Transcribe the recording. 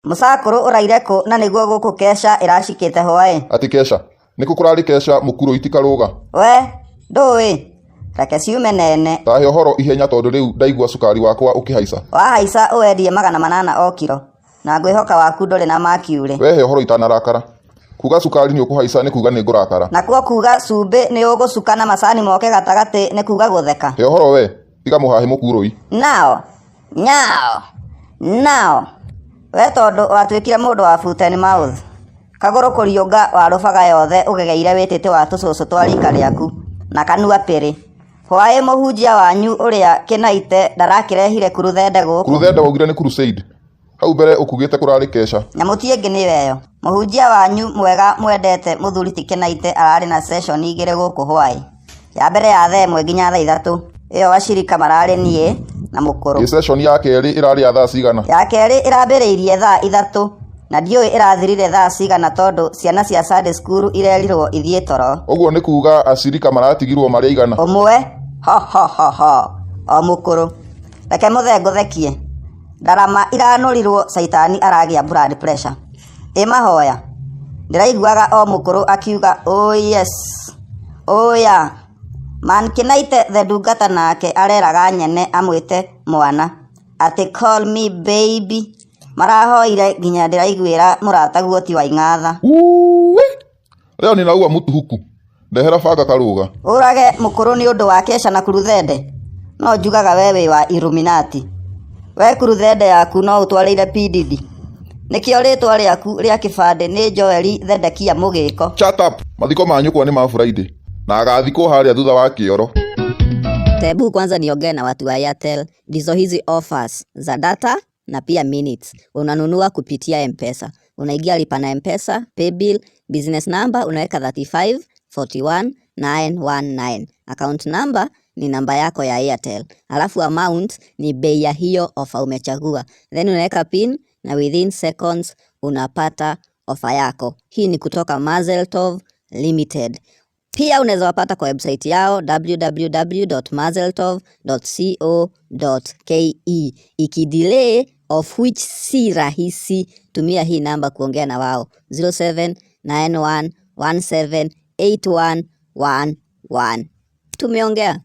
Musakuru uraire ku na niguo guku kesha irashikite hwae. Ati kesha niku kurari kesha mukuru itikaruga. We ndui reke ciume nene. Tahe uhoro ihenya tondu riu ndaigua sukari wakwa ukihaica. Wahaica uendie 800 o kilo na ngwihoka waku nduri na makiure. Wehe uhoro itanarakara. Kuga sukari ni ukuhaica ni kuga ni ngurakara. Na kuo kuga cumbi ni ugucuka na macani moke gatagati ni kuga gutheka. He uhoro we tiga muhahe mukurui. Nao we tondu watwikire mundu wa foot and mouth kaguru kuriunga warubaga yothe ugegeire witite wa tucucu twa rika riaku na kanua piri hwae muhunjia wanyu uria kinaite ndarakirehire kuruthende guku. Kuruthende waugire ni crusade. Hau mbere ukugite kurari kesha. Nyamu ti ingi ni weyo. Muhunjia wanyu mwega mwendete muthuri ti kinaite arari na session igire guku hwae. Ya mbere ya thaa 1 nginya thaa 3. Iyo washirika marari nie na mukuru. Session ya keri irari ya thaa cigana? Ya keri irambiriirie thaa 3 na ndioi irathirire thaa cigana tondu ciana cia Sunday school irerirwo ithie toro. Uguo ni kuga ashirika maratigirwo mari igana? Umwe o mukuru. Reke muthengo thekie. Ndarama iranurirwo saitani aragia blood pressure. Mahoya ndiraiguaga o mukuru akiuga oh yes oh yeah man kinaite the ndungata nake areraga nyene amwite mwana ati call me baby marahoire nginya ndiraiguira murata guoti wa ing'atha. Leo ninaua mutuhuku ndehera banga karuga urage mukuru ni undu wa kesha na kuruthende. No njugaga wewe wa Illuminati. We kuruthende yaku no utwarire PDD. Nikio ritwa riaku ria kibande ni Joeli Thedekia Mugiko. Shut up. Mathiko manyu kwa ni ma Friday. Na agathiko haria thutha wa kioro. Tebu kwanza niongee na watu wa Airtel. Ndizo hizi offers za data na pia minutes. Unanunua kupitia M-Pesa. Unaingia lipa na M-Pesa, paybill, business number unaweka 3541919. Account number ni namba yako ya Airtel. Alafu amount ni bei ya hiyo offer umechagua. Then unaweka pin na within seconds unapata ofa yako. Hii ni kutoka Mazeltov Limited. Pia unaweza wapata kwa website yao www.mazeltov.co.ke. Ikidelay of which si rahisi, tumia hii namba kuongea na wao 0791178111. Tumeongea.